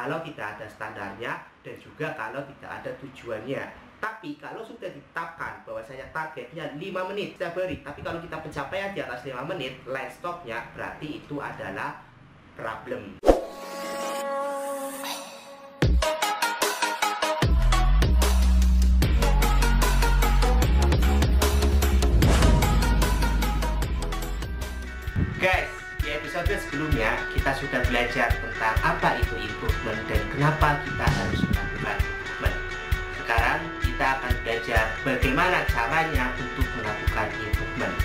kalau tidak ada standarnya dan juga kalau tidak ada tujuannya. Tapi kalau sudah ditetapkan bahwasanya targetnya 5 menit setiap hari, tapi kalau kita pencapaian di atas 5 menit, line stopnya berarti itu adalah problem. Guys, di episode sebelumnya kita sudah belajar tentang apa itu improvement dan kenapa kita harus melakukan improvement. Sekarang kita akan belajar bagaimana caranya untuk melakukan improvement.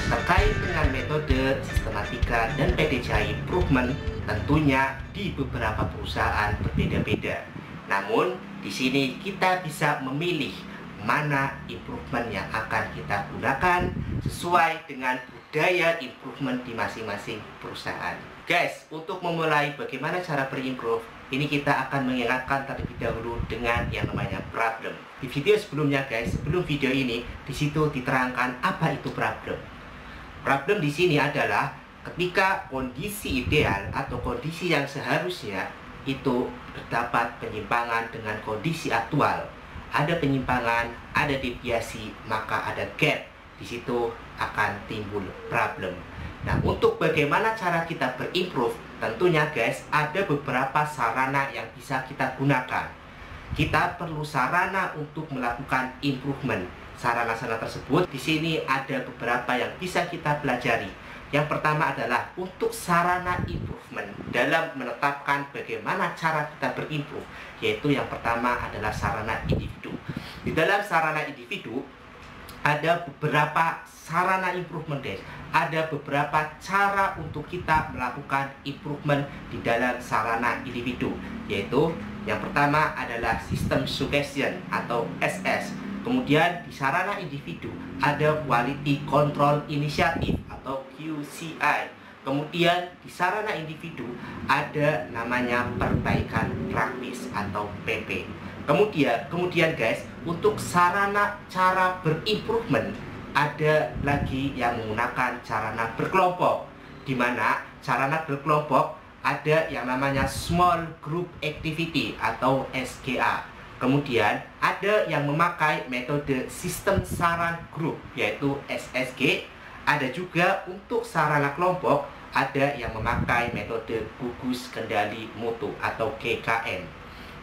Terkait dengan metode, sistematika, dan PDCA improvement, tentunya di beberapa perusahaan berbeda-beda. Namun, di sini kita bisa memilih mana improvement yang akan kita gunakan sesuai dengan budaya improvement di masing-masing perusahaan. Guys, untuk memulai bagaimana cara berimprove, ini kita akan mengingatkan terlebih dahulu dengan yang namanya problem. Di video sebelumnya guys, sebelum video ini, di situ diterangkan apa itu problem. Problem di sini adalah ketika kondisi ideal atau kondisi yang seharusnya itu terdapat penyimpangan dengan kondisi aktual. Ada penyimpangan, ada deviasi, maka ada gap. Di situ akan timbul problem. Nah, untuk bagaimana cara kita berimprove, tentunya guys, ada beberapa sarana yang bisa kita gunakan. Kita perlu sarana untuk melakukan improvement. Sarana-sarana tersebut di sini ada beberapa yang bisa kita pelajari. Yang pertama adalah untuk sarana improvement dalam menetapkan bagaimana cara kita berimprove, yaitu yang pertama adalah sarana individu. Di dalam sarana individu ada beberapa sarana improvement guys. Ada beberapa cara untuk kita melakukan improvement di dalam sarana individu, yaitu yang pertama adalah sistem suggestion atau SS. Kemudian di sarana individu ada quality control initiative atau QCI. Kemudian di sarana individu ada namanya perbaikan praktis atau PP. Kemudian guys, untuk sarana cara berimprovement ada lagi yang menggunakan sarana berkelompok, di mana sarana berkelompok ada yang namanya small group activity atau SGA. Kemudian ada yang memakai metode sistem saran grup yaitu SSG. Ada juga untuk sarana kelompok ada yang memakai metode gugus kendali mutu atau GKM.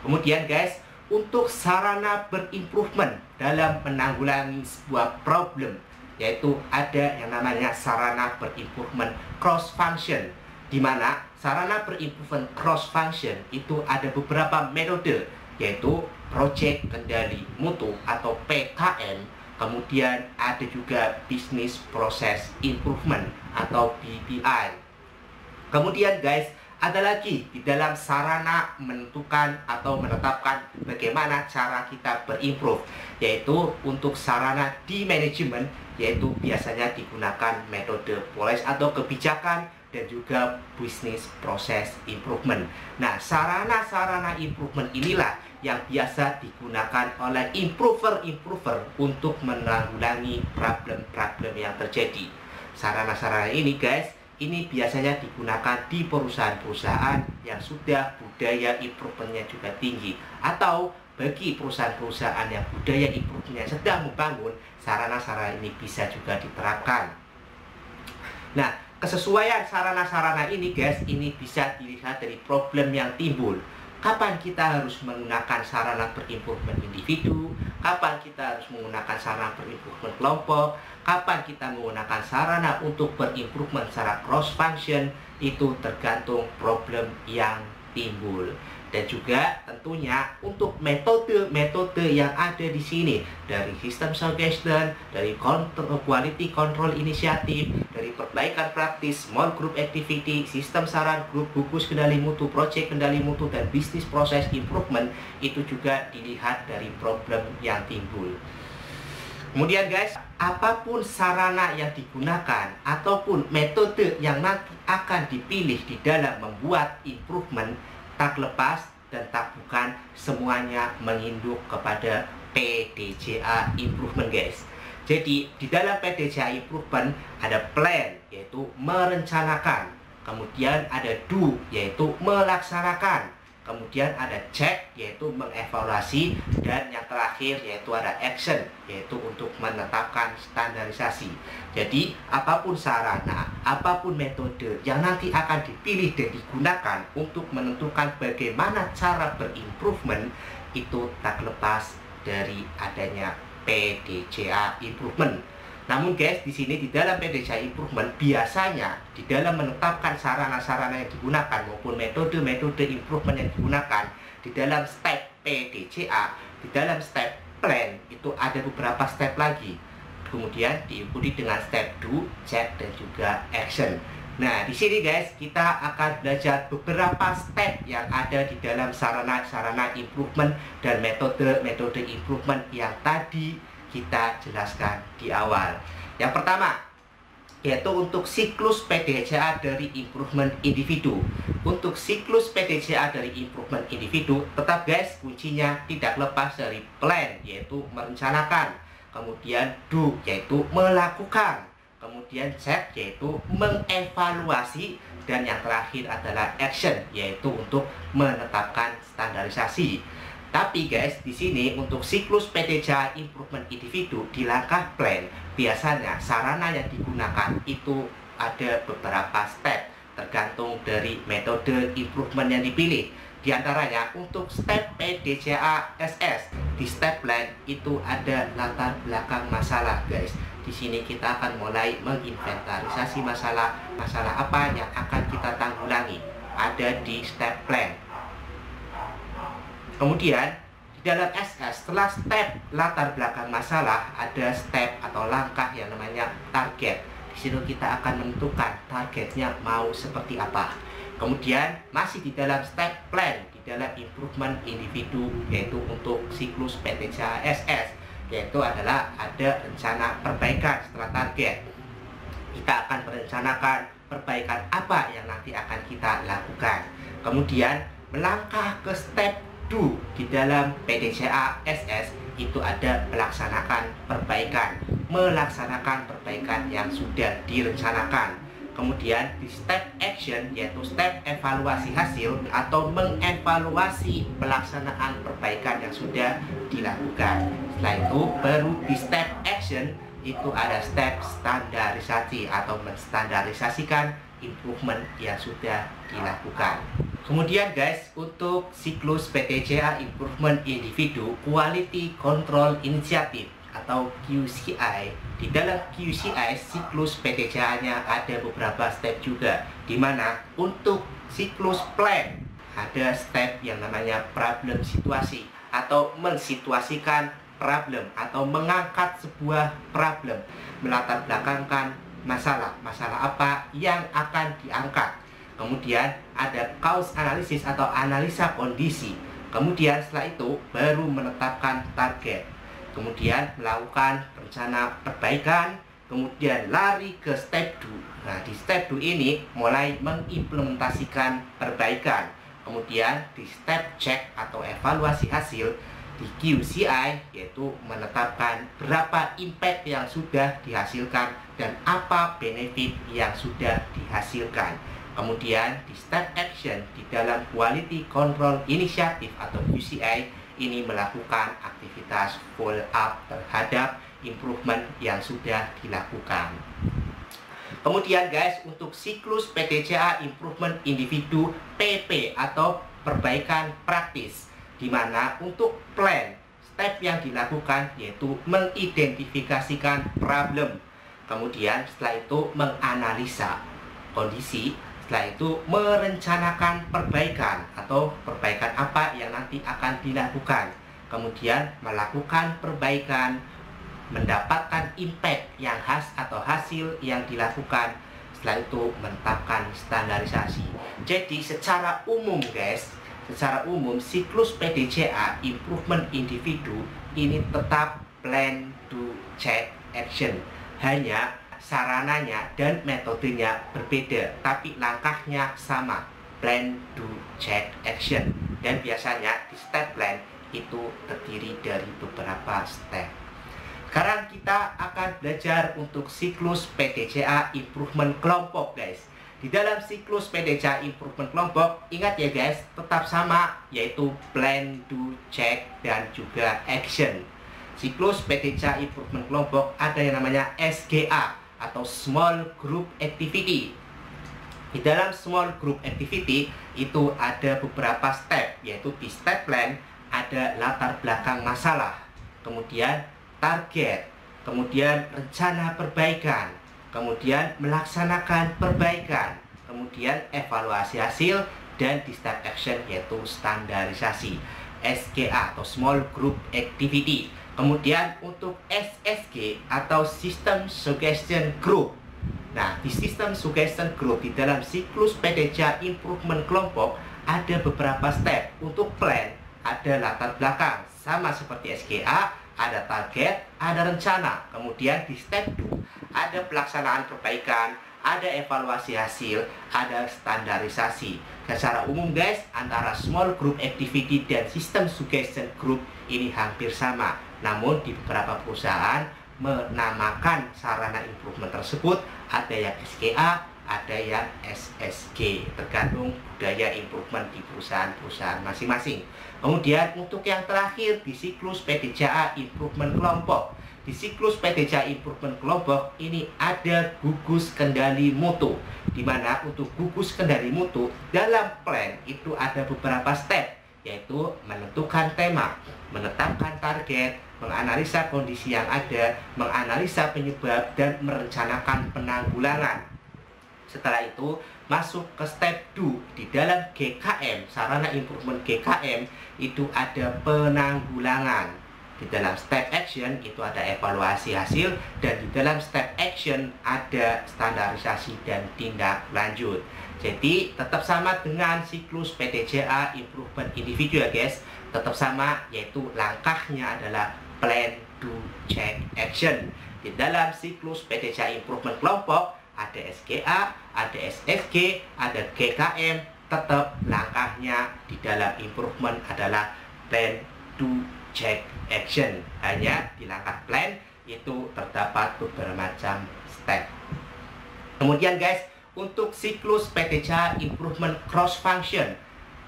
Kemudian guys, untuk sarana berimprovement dalam menanggulangi sebuah problem, yaitu ada yang namanya sarana berimprovement cross function, di mana sarana berimprovement cross function itu ada beberapa metode, yaitu project kendali mutu atau PKM. Kemudian ada juga business process improvement atau BPI. Kemudian guys, ada lagi di dalam sarana menentukan atau menetapkan bagaimana cara kita berimprove, yaitu untuk sarana di manajemen, yaitu biasanya digunakan metode policy atau kebijakan dan juga business process improvement. Nah, sarana-sarana improvement inilah yang biasa digunakan oleh improver untuk menanggulangi problem-problem yang terjadi. Sarana-sarana ini guys, ini biasanya digunakan di perusahaan-perusahaan yang sudah budaya improvementnya juga tinggi, atau bagi perusahaan-perusahaan yang budaya improvementnya sedang membangun, sarana-sarana ini bisa juga diterapkan. Nah, kesesuaian sarana-sarana ini guys, ini bisa dilihat dari problem yang timbul. Kapan kita harus menggunakan sarana berimprovement individu, kapan kita harus menggunakan sarana berimprovement kelompok, kapan kita menggunakan sarana untuk berimprovement secara cross function, itu tergantung problem yang timbul. Dan juga tentunya untuk metode-metode yang ada di sini, dari sistem suggestion, dari quality control initiative, dari perbaikan praktis, small group activity, sistem saran grup, gugus kendali mutu, project kendali mutu, dan business process improvement, itu juga dilihat dari problem yang timbul. Kemudian guys, apapun sarana yang digunakan ataupun metode yang nanti akan dipilih di dalam membuat improvement, tak lepas dan tak bukan semuanya menginduk kepada PDCA improvement guys. Jadi di dalam PDCA improvement ada plan, yaitu merencanakan. Kemudian ada do, yaitu melaksanakan. kemudian ada check yaitu mengevaluasi, dan yang terakhir yaitu ada action yaitu untuk menetapkan standarisasi. Jadi apapun sarana, apapun metode yang nanti akan dipilih dan digunakan untuk menentukan bagaimana cara berimprovement, itu tak lepas dari adanya PDCA improvement. Namun guys, di sini di dalam PDCA improvement biasanya di dalam menetapkan sarana-sarana yang digunakan maupun metode-metode improvement yang digunakan di dalam step PDCA, di dalam step plan itu ada beberapa step lagi. Kemudian diikuti dengan step do, check, dan juga action. Nah, di sini guys, kita akan belajar beberapa step yang ada di dalam sarana-sarana improvement dan metode-metode improvement yang tadi kita jelaskan di awal. Yang pertama, yaitu untuk siklus PDCA dari improvement individu. Untuk siklus PDCA dari improvement individu, tetap guys, kuncinya tidak lepas dari plan, yaitu merencanakan. Kemudian do, yaitu melakukan. Kemudian check, yaitu mengevaluasi. Dan yang terakhir adalah action, yaitu untuk menetapkan standarisasi. Tapi guys, di sini untuk siklus PDCA improvement individu di langkah plan, biasanya sarana yang digunakan itu ada beberapa step tergantung dari metode improvement yang dipilih. Di antaranya untuk step PDCA SS di step plan itu ada latar belakang masalah guys. Di sini kita akan mulai menginventarisasi masalah apa yang akan kita tanggulangi ada di step plan. Kemudian di dalam SS setelah step latar belakang masalah ada step atau langkah yang namanya target. Di situ kita akan menentukan targetnya mau seperti apa. Kemudian masih di dalam step plan di dalam improvement individu yaitu untuk siklus PDCA SS, yaitu adalah ada rencana perbaikan setelah target. Kita akan merencanakan perbaikan apa yang nanti akan kita lakukan. Kemudian melangkah ke step do di dalam PDCA SS itu ada melaksanakan perbaikan yang sudah direncanakan. Kemudian di step action yaitu step evaluasi hasil atau mengevaluasi pelaksanaan perbaikan yang sudah dilakukan. Setelah itu baru di step action itu ada step standarisasi atau menstandarisasikan improvement yang sudah dilakukan. Kemudian guys, untuk siklus PDCA improvement individu quality control initiative atau QCI, di dalam QCI siklus PDCA-nya ada beberapa step juga, di mana untuk siklus plan ada step yang namanya problem situasi atau mensituasikan problem atau mengangkat sebuah problem, melatar belakangkan masalah apa yang akan diangkat. Kemudian ada cause analysis atau analisa kondisi. Kemudian setelah itu baru menetapkan target. Kemudian melakukan rencana perbaikan. Kemudian lari ke step 2. Nah, di step 2 ini mulai mengimplementasikan perbaikan. Kemudian di step check atau evaluasi hasil di QCI yaitu menetapkan berapa impact yang sudah dihasilkan dan apa benefit yang sudah dihasilkan. Kemudian di step action di dalam quality control initiative atau QCI ini melakukan aktivitas follow up terhadap improvement yang sudah dilakukan. Kemudian guys, untuk siklus PDCA improvement individu PP atau perbaikan praktis, di mana untuk plan step yang dilakukan yaitu mengidentifikasikan problem. Kemudian setelah itu menganalisa kondisi. Setelah itu merencanakan perbaikan atau perbaikan apa yang nanti akan dilakukan. Kemudian melakukan perbaikan, mendapatkan impact yang khas atau hasil yang dilakukan. Setelah itu menetapkan standarisasi. Jadi secara umum guys, secara umum siklus PDCA improvement individu ini tetap plan, do, check, action. Hanya sarananya dan metodenya berbeda, tapi langkahnya sama, plan, do, check, action. Dan biasanya di step plan itu terdiri dari beberapa step. Sekarang kita akan belajar untuk siklus PDCA improvement kelompok guys. Di Di dalam siklus PDCA improvement kelompok, ingat ya guys, tetap sama, yaitu plan, do, check, dan juga action. Siklus PDCA improvement kelompok ada yang namanya SGA atau Small Group Activity. Di dalam Small Group Activity itu ada beberapa step, yaitu di step plan ada latar belakang masalah, kemudian target, kemudian rencana perbaikan, kemudian melaksanakan perbaikan, kemudian evaluasi hasil, dan di step action yaitu standarisasi. SGA atau Small Group Activity. Kemudian untuk SSG atau System Suggestion Group. Nah, di System Suggestion Group di dalam siklus PDCA improvement kelompok ada beberapa step. Untuk plan ada latar belakang, sama seperti SGA, ada target, ada rencana. Kemudian di step 2 ada pelaksanaan perbaikan, ada evaluasi hasil, ada standarisasi. Secara umum guys, antara Small Group Activity dan System Suggestion Group ini hampir sama. Namun di beberapa perusahaan menamakan sarana improvement tersebut, ada yang SGA, ada yang SSG, tergantung budaya improvement di perusahaan-perusahaan masing-masing. Kemudian untuk yang terakhir di siklus PDCA improvement kelompok, di siklus PDCA improvement kelompok ini ada gugus kendali mutu, di mana untuk gugus kendali mutu dalam plan itu ada beberapa step, yaitu menentukan tema, menetapkan target, menganalisa kondisi yang ada, menganalisa penyebab, dan merencanakan penanggulangan. Setelah itu masuk ke step 2. Di dalam GKM, sarana improvement GKM itu ada penanggulangan. Di dalam step action itu ada evaluasi hasil, dan di dalam step action ada standarisasi dan tindak lanjut. Jadi tetap sama dengan siklus PDCA improvement individu ya guys. Tetap sama, yaitu langkahnya adalah plan, do, check, action. Di dalam siklus PDCA improvement kelompok ada SGA, ada SSG, ada GKM. Tetap langkahnya di dalam improvement adalah plan, do, check, action. Hanya di langkah plan itu terdapat beberapa macam step. Kemudian guys, untuk siklus PDCA improvement cross function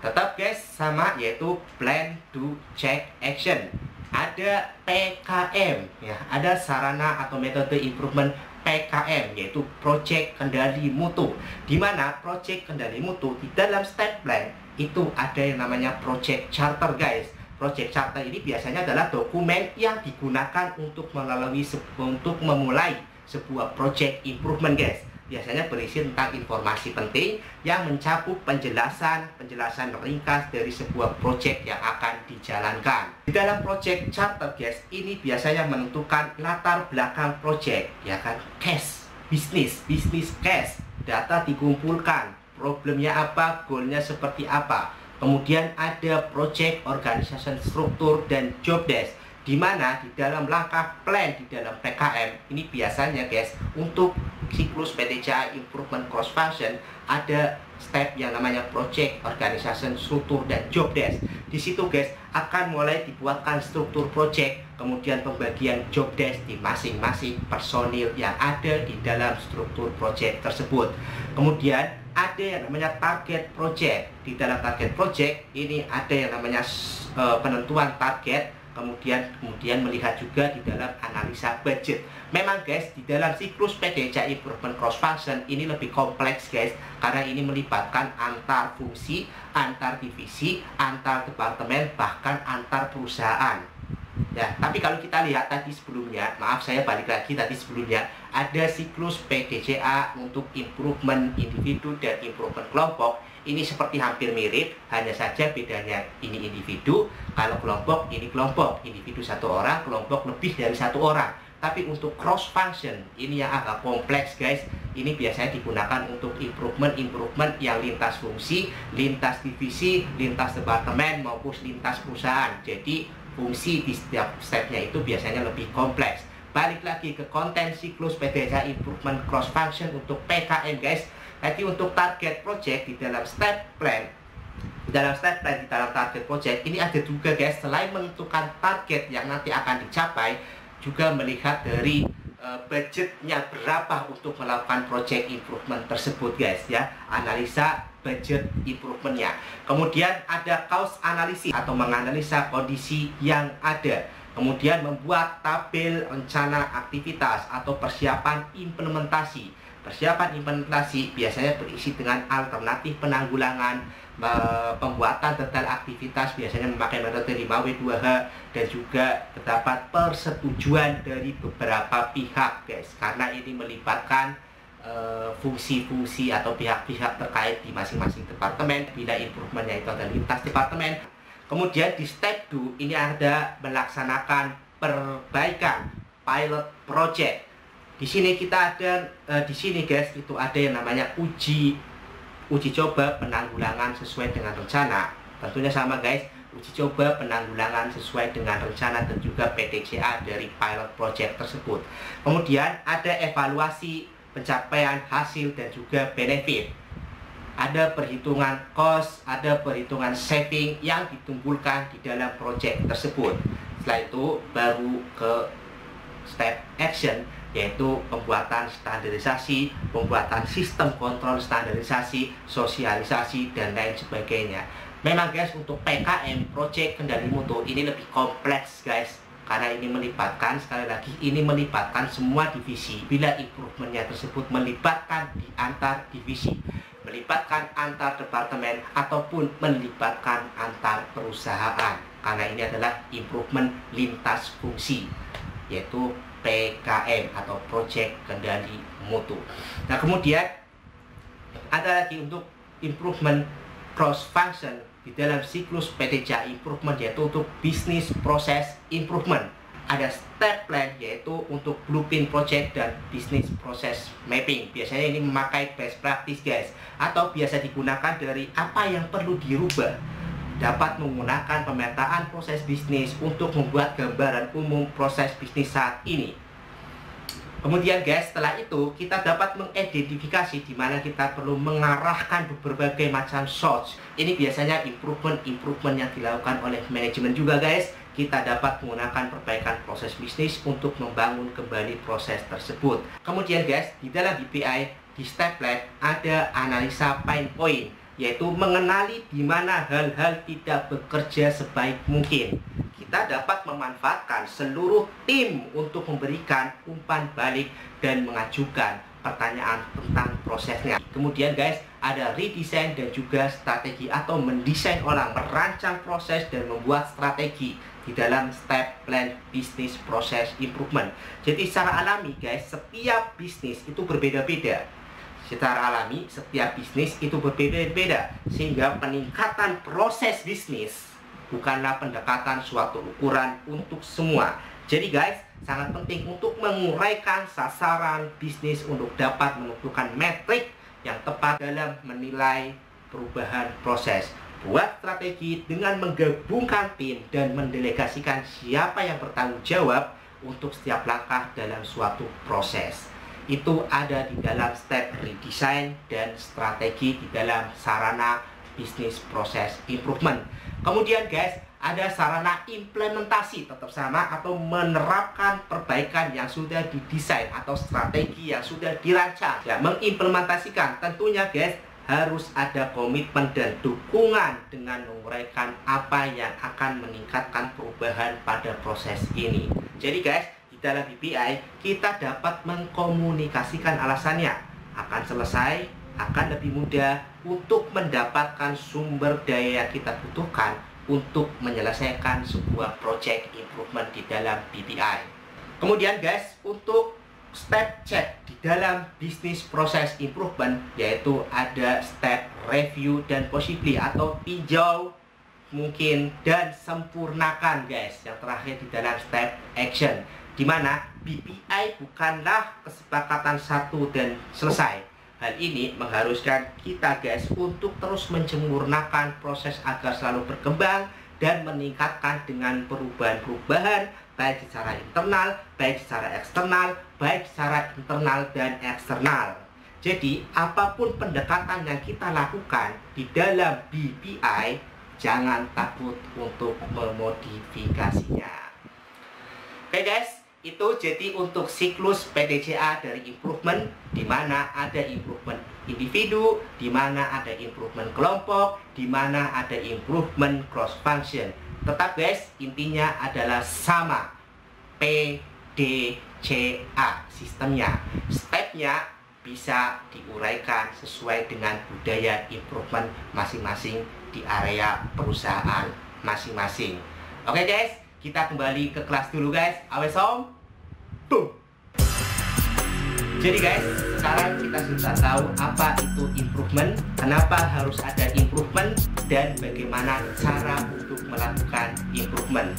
tetap guys sama, yaitu plan, do, check, action. Ada PKM ya, ada sarana atau metode improvement PKM, yaitu project kendali mutu, di mana project kendali mutu di dalam step plan itu ada yang namanya project charter guys. Project charter ini biasanya adalah dokumen yang digunakan untuk memulai sebuah project improvement guys. Biasanya berisi tentang informasi penting yang mencakup penjelasan ringkas dari sebuah project yang akan dijalankan. Di dalam project charter guys, ini biasanya menentukan latar belakang project, ya kan, case, bisnis case, data dikumpulkan, problemnya apa, goalnya seperti apa. Kemudian ada project organization struktur dan job desk, di mana di dalam langkah plan di dalam PKM ini biasanya guys untuk siklus PDCA improvement cross function ada step yang namanya project organization struktur dan job desk. Di situ guys akan mulai dibuatkan struktur project, kemudian pembagian job desk di masing-masing personil yang ada di dalam struktur project tersebut. Kemudian ada yang namanya target project. Di dalam target project ini ada yang namanya penentuan target, kemudian melihat juga di dalam analisa budget. Memang guys, di dalam siklus PDCA improvement cross function ini lebih kompleks guys, karena ini melibatkan antar fungsi, antar divisi, antar departemen, bahkan antar perusahaan. Ya, tapi kalau kita lihat tadi sebelumnya, maaf saya balik lagi tadi sebelumnya, ada siklus PDCA untuk improvement individu dan improvement kelompok. Ini seperti hampir mirip, hanya saja bedanya ini individu, kalau kelompok ini kelompok, individu satu orang, kelompok lebih dari satu orang. Tapi untuk cross function ini yang agak kompleks guys. Ini biasanya digunakan untuk improvement yang lintas fungsi, lintas divisi, lintas departemen maupun lintas perusahaan. Jadi fungsi di setiap stepnya itu biasanya lebih kompleks. Balik lagi ke konten siklus PDCA improvement cross function untuk PKM guys. Jadi untuk target project di dalam step plan, di dalam target project ini ada juga guys, selain menentukan target yang nanti akan dicapai, juga melihat dari budgetnya berapa untuk melakukan project improvement tersebut guys ya. Analisa budget improvementnya. Kemudian ada cause analysis atau menganalisa kondisi yang ada. Kemudian membuat tabel rencana aktivitas atau persiapan implementasi. Persiapan implementasi biasanya berisi dengan alternatif penanggulangan, pembuatan detail aktivitas biasanya memakai metode 5W2H, dan juga terdapat persetujuan dari beberapa pihak guys, karena ini melibatkan fungsi-fungsi atau pihak-pihak terkait di masing-masing departemen bila improvementnya itu ada lintas departemen. Kemudian di step 2 ini ada melaksanakan perbaikan pilot project. Di sini kita ada di sini guys itu ada yang namanya uji coba penanggulangan sesuai dengan rencana. Tentunya sama guys, uji coba penanggulangan sesuai dengan rencana dan juga PDCA dari pilot project tersebut. Kemudian ada evaluasi pencapaian hasil dan juga benefit. Ada perhitungan cost, ada perhitungan saving yang ditimbulkan di dalam project tersebut. Setelah itu baru ke step action, yaitu pembuatan standarisasi, pembuatan sistem kontrol standarisasi, sosialisasi, dan lain sebagainya. Memang guys, untuk PKM, Project Kendali Mutu, ini lebih kompleks guys, karena ini melibatkan, sekali lagi, ini melibatkan semua divisi. Bila improvementnya tersebut melibatkan di antar divisi, melibatkan antar departemen, ataupun melibatkan antar perusahaan, karena ini adalah improvement lintas fungsi, yaitu PKM atau Project Kendali Mutu. Nah, kemudian ada lagi untuk improvement cross function di dalam siklus PDCA improvement, yaitu untuk business process improvement. Ada step plan, yaitu untuk blueprint project dan business process mapping. Biasanya ini memakai best practice guys, atau biasa digunakan dari apa yang perlu dirubah. Dapat menggunakan pemetaan proses bisnis untuk membuat gambaran umum proses bisnis saat ini. Kemudian guys, setelah itu kita dapat mengidentifikasi di mana kita perlu mengarahkan berbagai macam source. Ini biasanya improvement yang dilakukan oleh manajemen juga guys. Kita dapat menggunakan perbaikan proses bisnis untuk membangun kembali proses tersebut. Kemudian guys, di dalam BPI di step plan ada analisa pain point, yaitu mengenali di mana hal-hal tidak bekerja sebaik mungkin. Kita dapat memanfaatkan seluruh tim untuk memberikan umpan balik dan mengajukan pertanyaan tentang prosesnya. Kemudian guys, ada redesign dan juga strategi atau mendesain ulang, merancang proses dan membuat strategi di dalam step plan business process improvement. Jadi secara alami guys, setiap bisnis itu berbeda-beda. Secara alami, setiap bisnis itu berbeda-beda, sehingga peningkatan proses bisnis bukanlah pendekatan suatu ukuran untuk semua. Jadi guys, sangat penting untuk menguraikan sasaran bisnis untuk dapat menentukan metrik yang tepat dalam menilai perubahan proses. Buat strategi dengan menggabungkan tim dan mendelegasikan siapa yang bertanggung jawab untuk setiap langkah dalam suatu proses. Itu ada di dalam step redesign dan strategi di dalam sarana business process improvement. Kemudian guys, ada sarana implementasi, tetap sama, atau menerapkan perbaikan yang sudah didesain atau strategi yang sudah dirancang. Ya, mengimplementasikan tentunya guys harus ada komitmen dan dukungan dengan menguraikan apa yang akan meningkatkan perubahan pada proses ini. Jadi guys, di dalam BPI kita dapat mengkomunikasikan alasannya, akan selesai, akan lebih mudah untuk mendapatkan sumber daya yang kita butuhkan untuk menyelesaikan sebuah project improvement di dalam BPI. Kemudian guys, untuk step check di dalam business process improvement, yaitu ada step review dan possibly atau tinjau, mungkin, dan sempurnakan guys. Yang terakhir di dalam step action, di mana BPI bukanlah kesepakatan satu dan selesai. Hal ini mengharuskan kita guys untuk terus menyempurnakan proses agar selalu berkembang dan meningkatkan dengan perubahan-perubahan baik secara internal, baik secara eksternal, baik secara internal dan eksternal. Jadi apapun pendekatan yang kita lakukan di dalam BPI, jangan takut untuk memodifikasinya. Oke guys, Itu jadi untuk siklus PDCA dari improvement, di mana ada improvement individu, di mana ada improvement kelompok, di mana ada improvement cross function. Tetap guys, intinya adalah sama, PDCA sistemnya. Stepnya bisa diuraikan sesuai dengan budaya improvement masing-masing di area perusahaan masing-masing. Oke guys, kita kembali ke kelas dulu guys. Awes om. Boom. Jadi guys, sekarang kita sudah tahu apa itu improvement, kenapa harus ada improvement, dan bagaimana cara untuk melakukan improvement.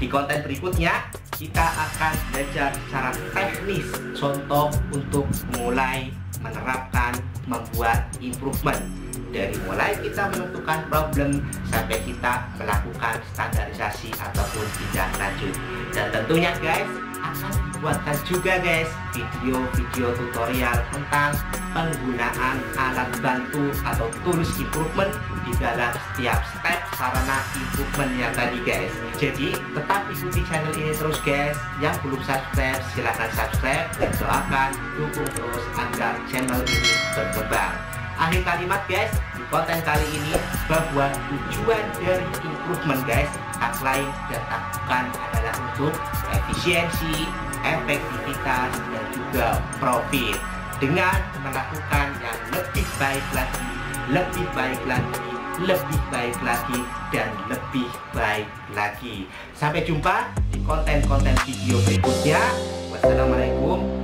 Di konten berikutnya, kita akan belajar secara teknis contoh untuk mulai menerapkan membuat improvement. Dari mulai kita menentukan problem sampai kita melakukan standarisasi ataupun tindak lanjut. Dan tentunya guys, akan dibuatkan juga guys video-video tutorial tentang penggunaan alat bantu atau tools improvement di dalam setiap step sarana improvementnya tadi guys. Jadi tetap ikuti channel ini terus guys. Yang belum subscribe silahkan subscribe dan doakan dukung terus agar channel ini berkembang. Akhir kalimat guys, di konten kali ini bahwa tujuan dari improvement guys, tagline dan takukan adalah untuk efisiensi, efektivitas, dan juga profit. Dengan melakukan yang lebih baik lagi, lebih baik lagi, lebih baik lagi, dan lebih baik lagi. Sampai jumpa di konten-konten video berikutnya. Wassalamualaikum